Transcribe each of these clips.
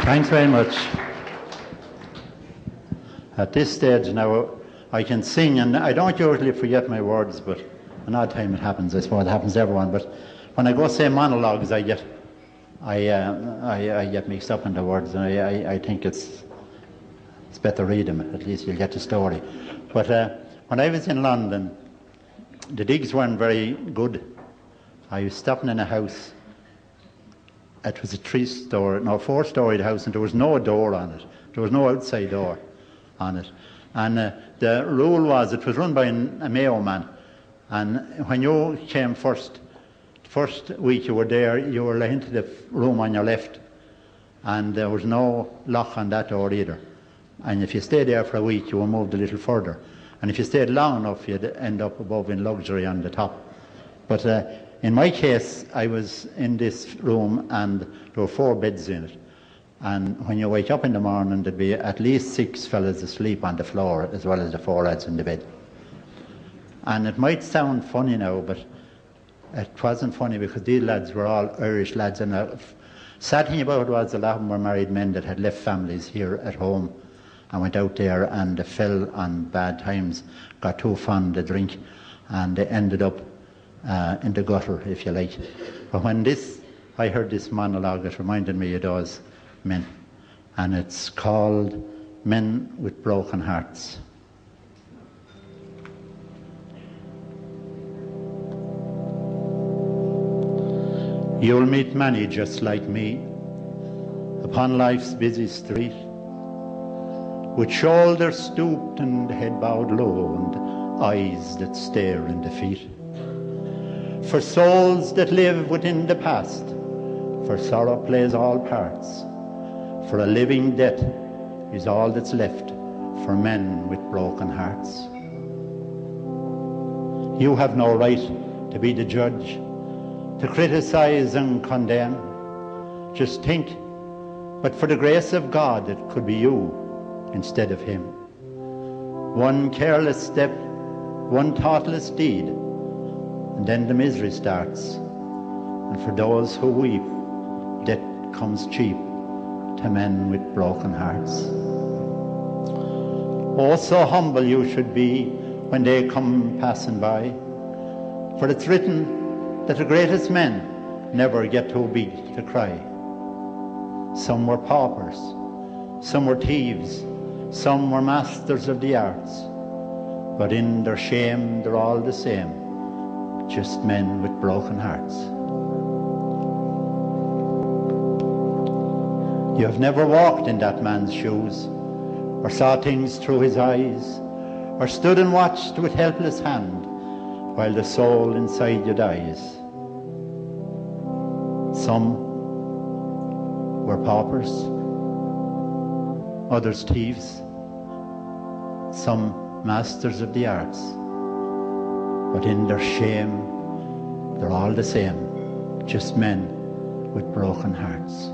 Thanks very much. At this stage now, I can sing, and I don't usually forget my words, but an odd time it happens. I suppose it happens to everyone. But when I go say monologues, I get mixed up in the words, and I think it's better read them. At least you'll get the story. But when I was in London, the digs weren't very good. I was stopping in a house. It was a 4-storied house, and there was no door on it. There was no outside door on it. And the rule was it was run by a Mayo man. And when you came first week you were there, you were let into the room on your left. And there was no lock on that door either. And if you stayed there for a week, you were moved a little further. And if you stayed long enough, you'd end up above in luxury on the top. But in my case, I was in this room and there were 4 beds in it. And when you wake up in the morning, there'd be at least 6 fellas asleep on the floor, as well as the 4 lads in the bed. And it might sound funny now, but it wasn't funny, because these lads were all Irish lads. And the sad thing about it was a lot of them were married men that had left families here at home and went out there, and they fell on bad times, got too fond of drink, and they ended up in the gutter, if you like. But when I heard this monologue, it reminded me of those men, and it's called Men with Broken Hearts. You'll meet many just like me upon life's busy street, with shoulders stooped and head bowed low and eyes that stare in defeat. For souls that live within the past, for sorrow plays all parts, for a living death is all that's left for men with broken hearts. You have no right to be the judge, to criticize and condemn. Just think, but for the grace of God, it could be you instead of him. One careless step, one thoughtless deed, and then the misery starts. And for those who weep, death comes cheap to men with broken hearts. Oh, so humble you should be when they come passing by, for it's written that the greatest men never get too big to cry. Some were paupers, some were thieves, some were masters of the arts, but in their shame they're all the same, just men with broken hearts. You have never walked in that man's shoes, or saw things through his eyes, or stood and watched with helpless hand while the soul inside you dies. Some were paupers, others thieves, some masters of the arts, but in their shame they're all the same, just men with broken hearts.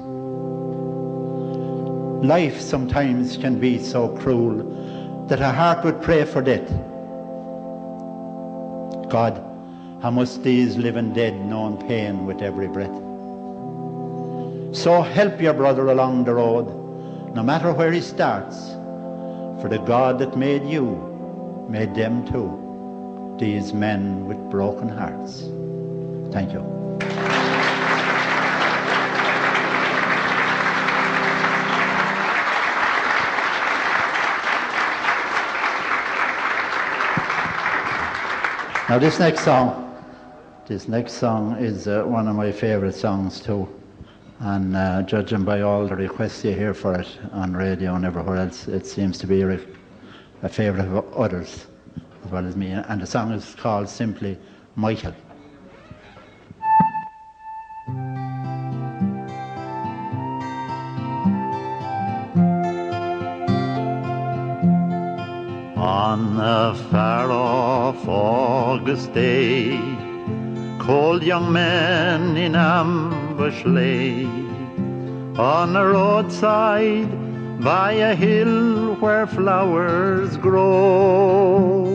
Life sometimes can be so cruel that a heart would pray for death. God, how must these living dead know pain with every breath? So help your brother along the road, no matter where he starts, for the God that made you made them too, these men with broken hearts. Thank you. Now this next song is one of my favourite songs too, and judging by all the requests you hear for it on radio and everywhere else, it seems to be a favourite of others as well as me, and the song is called simply Michael. On a far-off August day, cold young men in ambush lay on a roadside by a hill where flowers grow.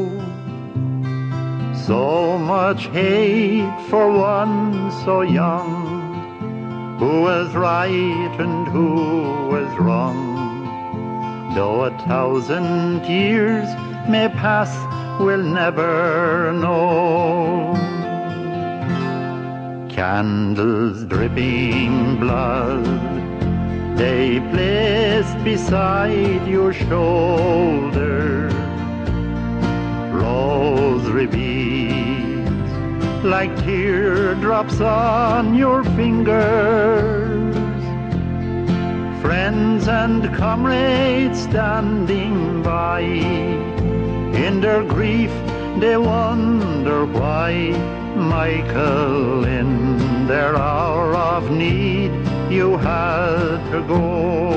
So much hate for one so young, who was right and who was wrong. Though 1,000 years may pass, we'll never know. Candles dripping blood, they placed beside your shoulder. Rosary beads like teardrops on your fingers. Friends and comrades standing by, in their grief they wonder why. Michael, in their hour of need, you had to go.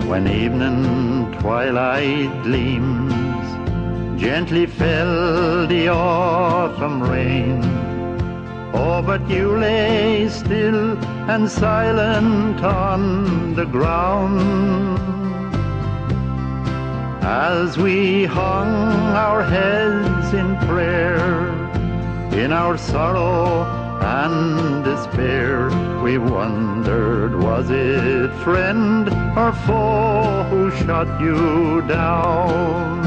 When evening twilight gleams, gently fell the autumn rain. Oh, but you lay still and silent on the ground, as we hung our heads in prayer. In our sorrow and despair, we wondered, was it friend or foe who shot you down?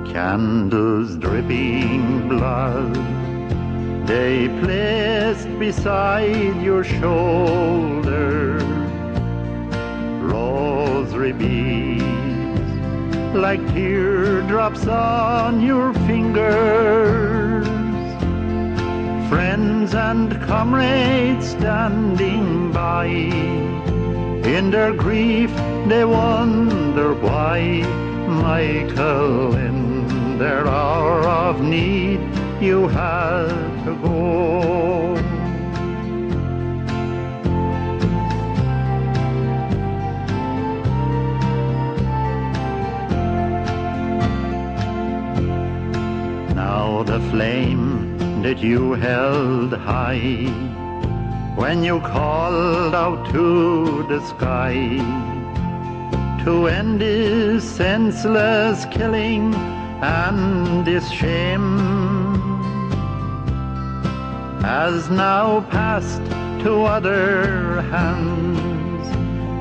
Candles dripping blood, they placed beside your shoulder. Rosary beads like teardrops on your fingers. Friends and comrades standing by, in their grief they wonder why. Michael, in their hour of need, you had to go. Now the flame that you held high, when you called out to the sky to end this senseless killing and this shame, has now passed to other hands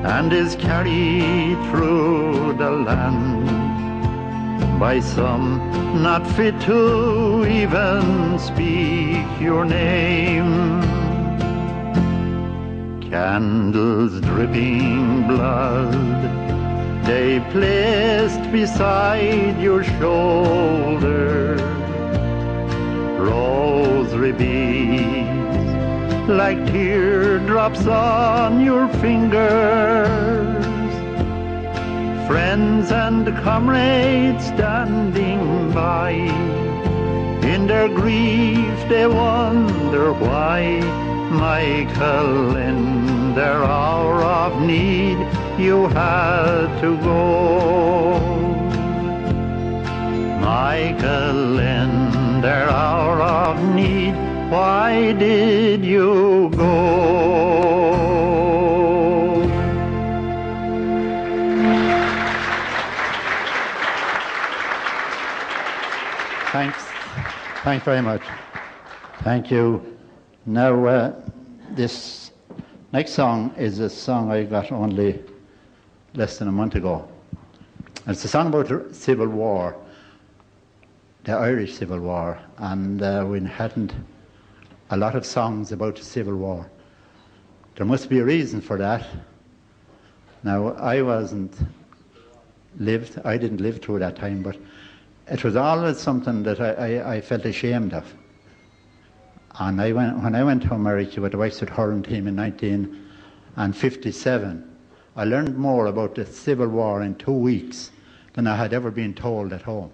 and is carried through the land by some not fit to even speak your name. Candles dripping blood, they placed beside your shoulder. Rosary beads like teardrops on your fingers. Friends and comrades standing by, in their grief they wonder why. Michael, in their hour of need, you had to go. Michael, in their hour of need, why did you go? Thanks very much. Thank you. Now, this next song is a song I got only less than a month ago. It's a song about the Civil War, the Irish Civil War, and we hadn't a lot of songs about the Civil War. There must be a reason for that. Now, I didn't live through that time, but it was always something that I felt ashamed of. And when I went to America with the Wexford hurling team in 1957, I learned more about the Civil War in 2 weeks than I had ever been told at home.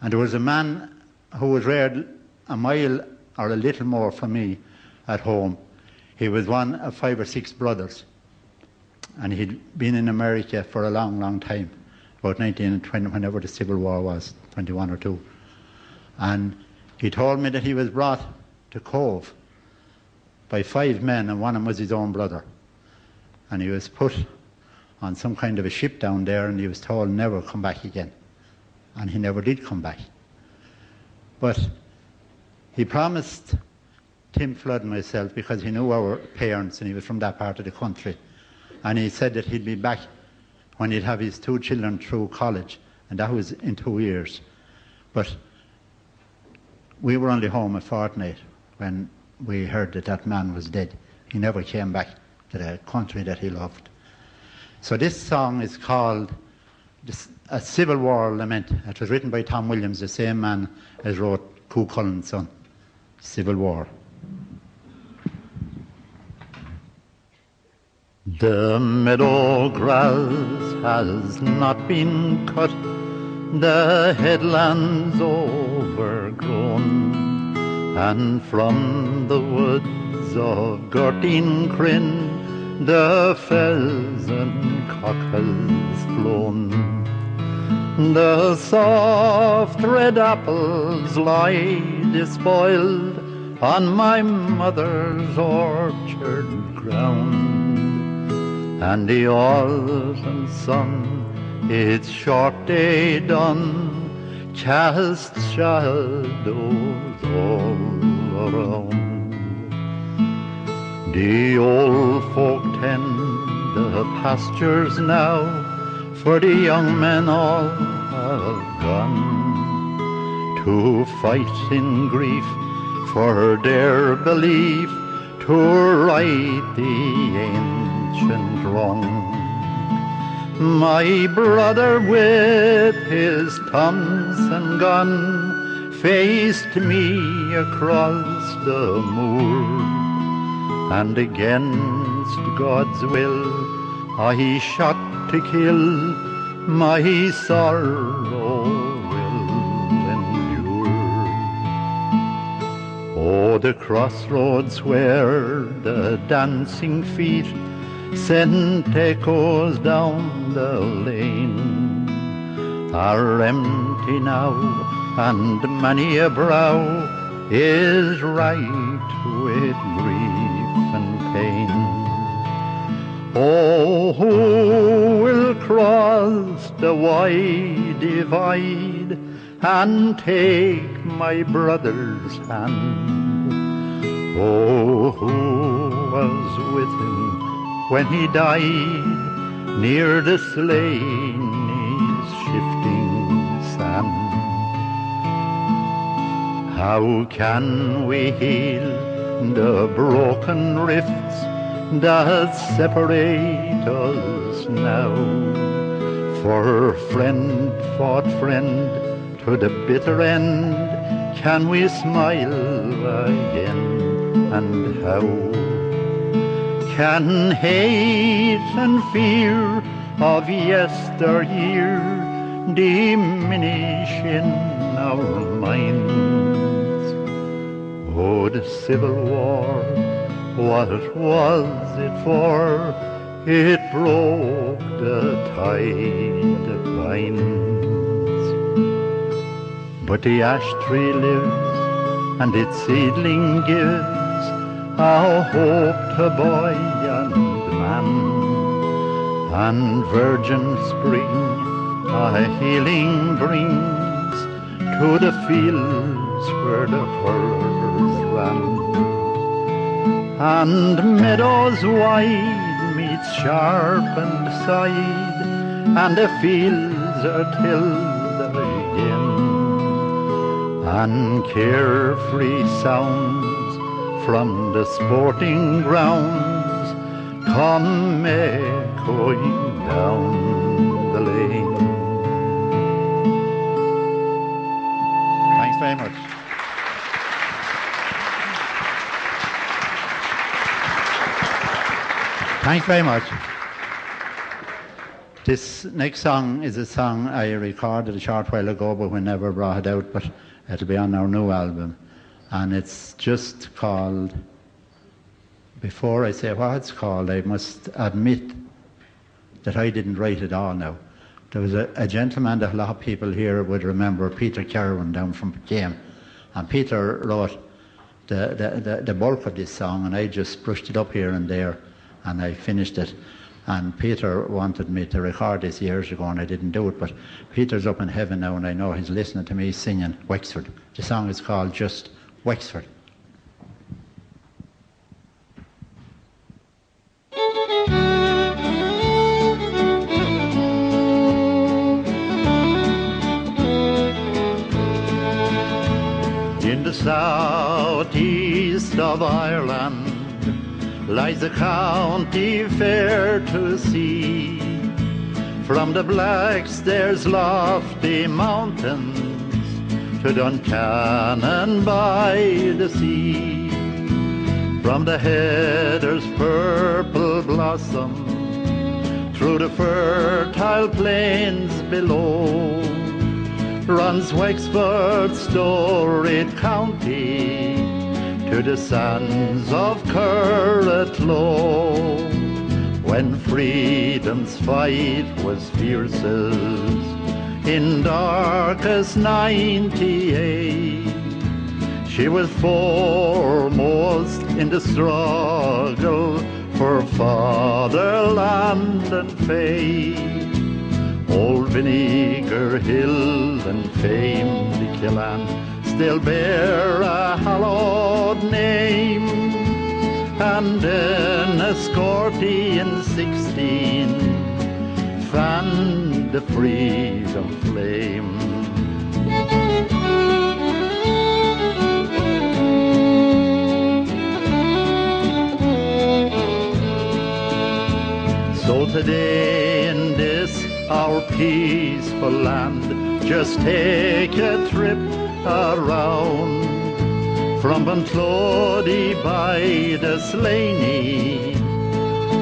And there was a man who was reared a mile or a little more from me at home. He was one of 5 or 6 brothers, and he'd been in America for a long, long time, about 1920, whenever the Civil War was, 21 or 2. And he told me that he was brought to Cove by 5 men, and one of them was his own brother. And he was put on some kind of a ship down there, and he was told never come back again. And he never did come back. But He promised Tim Flood and myself, because he knew our parents and he was from that part of the country, and he said that he'd be back when he'd have his 2 children through college, and that was in 2 years. But we were only home a fortnight when we heard that that man was dead. He never came back to the country that he loved. So this song is called A Civil War Lament. It was written by Tom Williams, the same man as wrote Cú Chulain's Son, Civil War. The meadow grass has not been cut, the headlands overgrown, and from the woods of Gurteen Crin the pheasant cock has flown. The soft red apples lie despoiled on my mother's orchard ground, and the autumn sun, its short day done, casts shadows all around. The old folk tend the pastures now, for the young men all have gone to fight in grief for their belief, to right the ancient wrong. My brother with his Thompson gun faced me across the moor, and against God's will I shot to kill, my sorrow will endure. Oh, the crossroads where the dancing feet sent echoes down the lane are empty now, and many a brow is right with grief and pain. Oh, who will cross the wide divide and take my brother's hand? Oh, who was with him when he died near the Slaney's shifting sand? How can we heal the broken rifts that separate us now? For friend fought friend to the bitter end, can we smile again, and how? Can hate and fear of yesteryear diminish in our minds? Oh, the Civil War, what was it for? It broke the tie that binds. But the ash tree lives, and its seedling gives a hope to boy and man, and virgin spring a healing brings to the fields where the furrows ran, and meadows wide meet sharpened side, and the fields are tilled again, and carefree sounds from the sporting grounds come echoing down the lane. Thanks very much. Thanks very much. This next song is a song I recorded a short while ago, but we never brought it out, but it'll be on our new album. And it's just called, before I say what it's called, I must admit that I didn't write it all now. There was a gentleman that a lot of people here would remember, Peter Kerwin, down from Game. And Peter wrote the bulk of this song, and I just brushed it up here and there, and I finished it. And Peter wanted me to record this years ago, and I didn't do it, but Peter's up in heaven now, and I know he's listening to me singing Wexford. The song is called Just Wexford. In the southeast of Ireland lies a county fair to see. From the Blackstairs lofty mountains to Duncannon by the sea. From the heather's purple blossom through the fertile plains below runs Wexford's storied county to the sands of Curratlow, when freedom's fight was fiercest in darkest '98. She was foremost in the struggle for fatherland and faith. Old Vinegar Hill and famed Killan still bear a hallowed name, and then Escorty in 16 fanned the freedom flame. So today in this our peaceful land, just take a trip around from Bunclody by the Slaney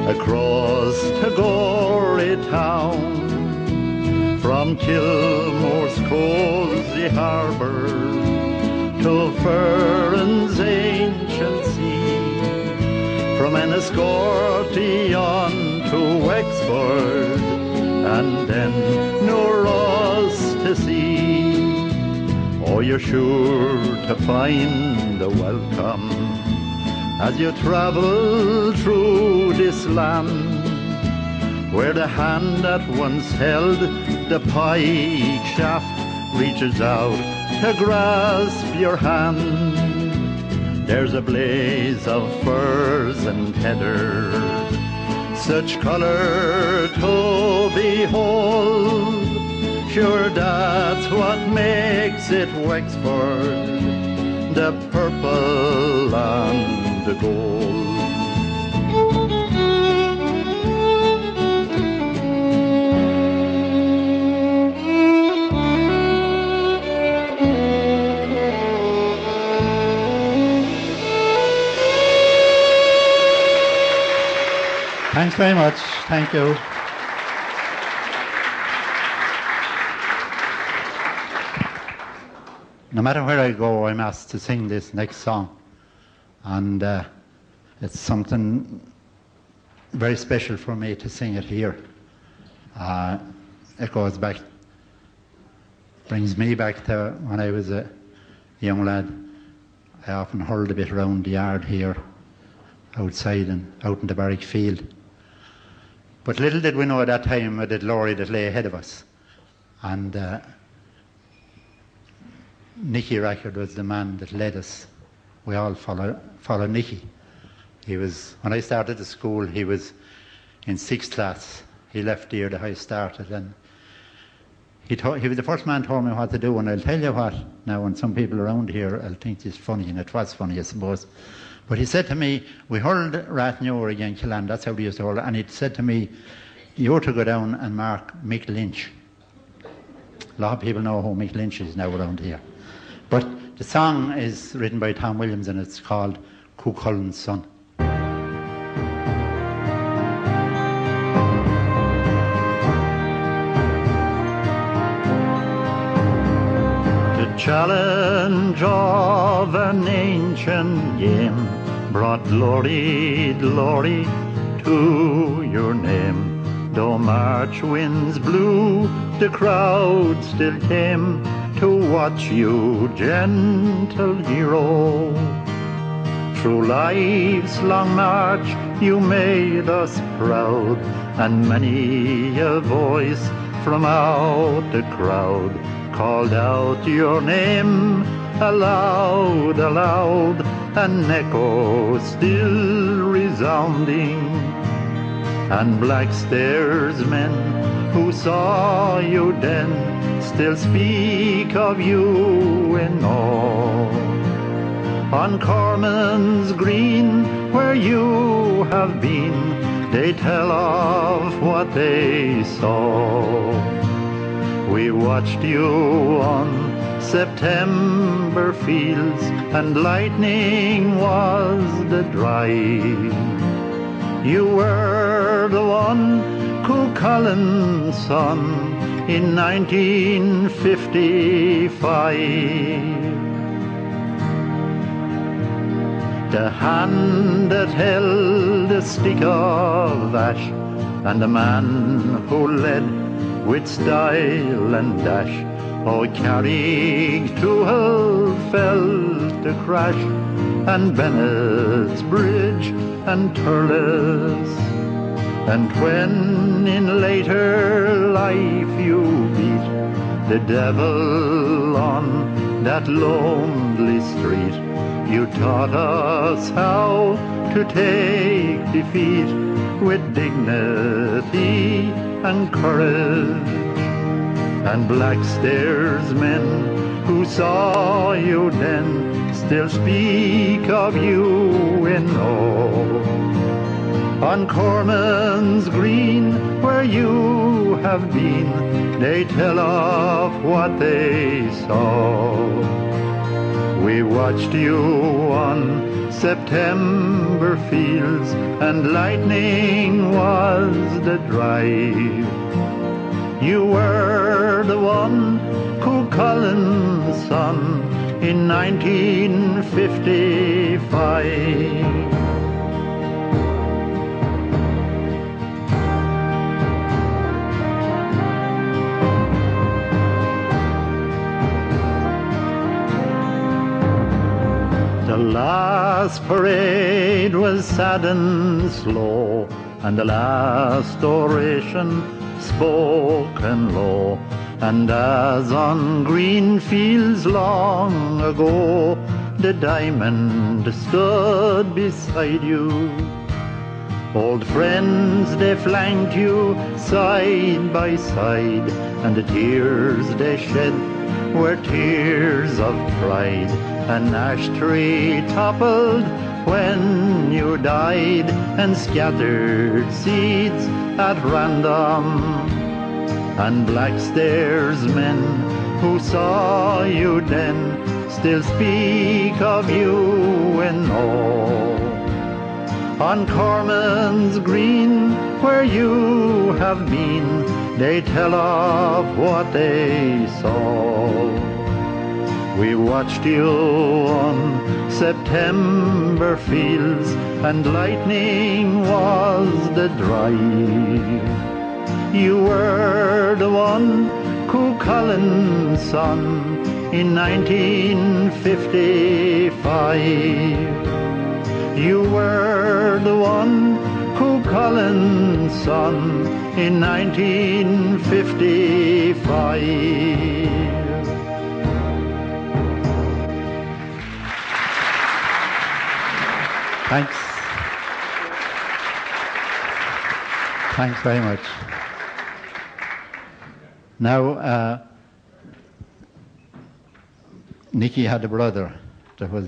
across to Gorey town, from Kilmore's cozy harbour to Ferran's ancient sea, from Enniscorthy on to Wexford, and then no Ross to see. Oh, you're sure to find a welcome as you travel through this land, where the hand that once held the pike shaft reaches out to grasp your hand. There's a blaze of firs and heather, such colour to behold. Sure, that's what makes it Wexford, the purple and the gold. Thanks very much. Thank you. No matter where I go, I'm asked to sing this next song. And it's something very special for me to sing it here. It goes back, brings me back to when I was a young lad. I often hurled a bit around the yard here, outside and out in the barrack field. But little did we know at that time the glory that lay ahead of us. And Nicky Rackard was the man that led us. We all follow Nicky. He was, when I started the school, he was in 6th class. He left the year that I started, and he was the first man who told me what to do. And I'll tell you what, now, when some people around here will think it's funny, and it was funny, I suppose. But he said to me, we hurled Rathnure against Killan, that's how we used to hurl it. And he said to me, you're to go down and mark Mick Lynch. A lot of people know who Mick Lynch is now around here. But the song is written by Tom Williams, and it's called Cuchulain's Son. The challenge of an ancient game brought glory, glory to your name. Though March winds blew, the crowd still came to watch you, gentle hero. Through life's long march you made us proud, and many a voice from out the crowd called out your name aloud, aloud, an echo still resounding. And black stairs men who saw you then still speak of you in awe. On Corman's Green, where you have been, they tell of what they saw. We watched you on September fields, and lightning was the drive. You were the one, Cuchullin's son, in 1955. The hand that held a stick of ash, and the man who led with style and dash. Oh, Carrick-Tuathal felt the crash, and Bennett's Bridge and Turles. And when in later life you beat the devil on that lonely street, you taught us how to take defeat with dignity and courage. And black stairs men who saw you then still speak of you in awe. On Corman's Green, where you have been, they tell of what they saw. We watched you on September fields, and lightning was the drive. You were the one, Cuchullin's son, in 1955. The last parade was sad and slow, and the last oration spoken low. And as on green fields long ago, the diamond stood beside you. Old friends, they flanked you side by side, and the tears they shed were tears of pride. An ash tree toppled when you died, and scattered seeds at random. And black stairs men who saw you then still speak of you in awe. On Corman's Green, where you have been, they tell of what they saw. We watched you on September fields, and lightning was the drive. You were the one, Cuchullin's son, in 1955. You were the one, Cuchullin's son, in 1955. Thanks. Thanks very much. Now, Nicky had a brother that was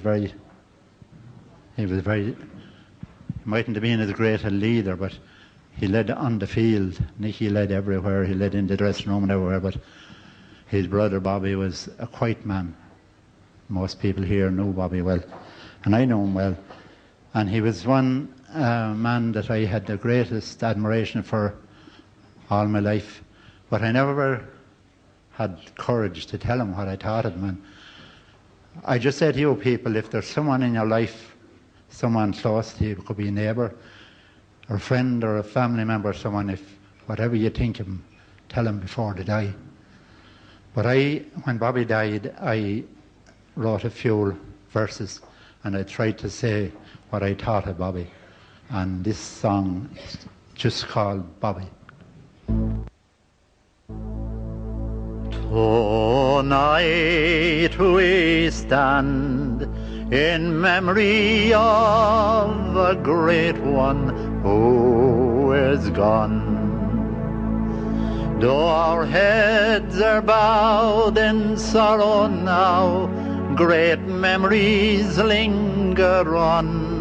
he mightn't have been as great a leader, but he led on the field. Nicky led everywhere. He led in the dressing room and everywhere, but his brother Bobby was a quiet man. Most people here knew Bobby well, and I know him well. And he was one man that I had the greatest admiration for all my life. But I never had courage to tell him what I thought of him. And I just say to you people, if there's someone in your life, someone close to you, it could be a neighbour, or a friend, or a family member, someone, if whatever you think of him, tell him before they die. But when Bobby died, I wrote a few verses, and I tried to say what I thought of Bobby. And this song is just called Bobby. Tonight we stand in memory of a great one who is gone. Though our heads are bowed in sorrow now, great memories linger on.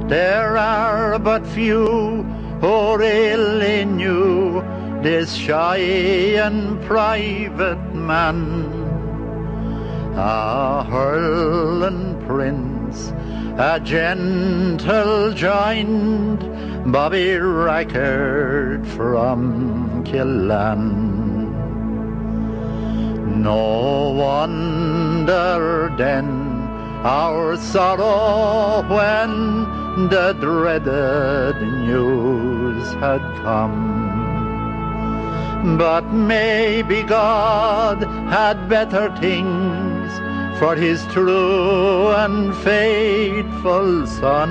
There are but few who really knew this shy and private man, a hurling prince, a gentle giant, Bobby Rackard from Killan. No wonder then our sorrow when the dreaded news had come. But maybe God had better things for his true and faithful son.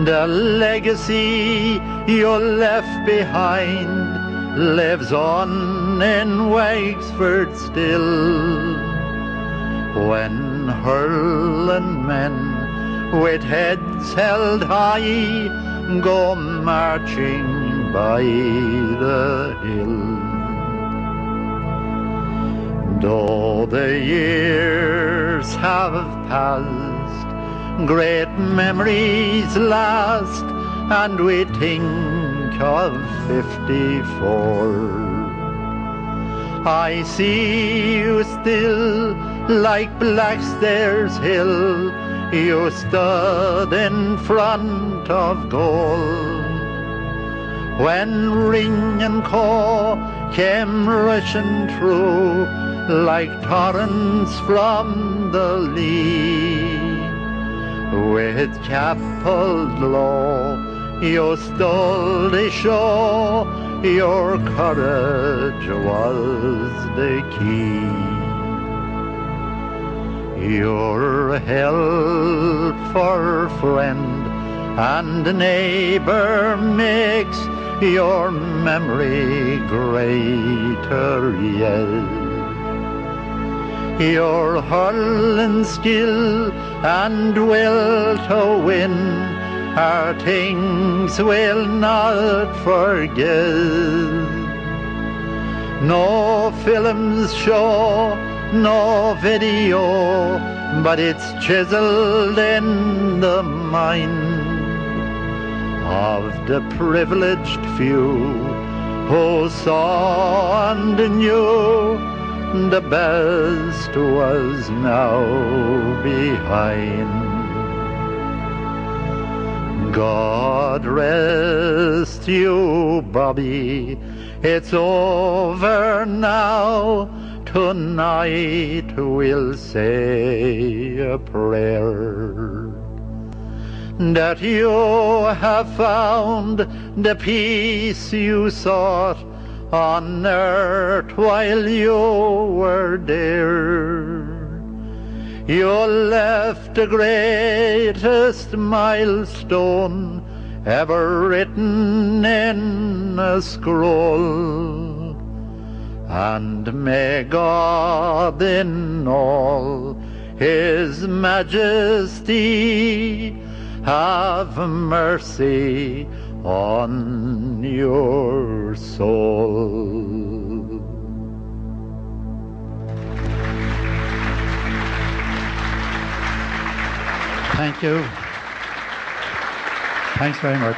The legacy you left behind lives on in Wexford still, when hurling men with heads held high go marching by the hill. Though the years have passed, great memories last, and we think of 54. I see you still like Blackstairs Hill, you stood in front of goal, when Ring and Co came rushing through like torrents from the Lee. With chapel low you stole the show, your courage was the key. Your help for friend and neighbour makes your memory greater yet. Your hurling skill and will to win are things we'll not forget. No films show, no video, but it's chiseled in the mind of the privileged few who saw and knew the best was now behind. God rest you, Bobby, it's over now. Tonight we'll say a prayer that you have found the peace you sought on earth while you were there. You left the greatest milestone ever written in a scroll, and may God in all his majesty have mercy on your soul. Thank you. Thanks very much.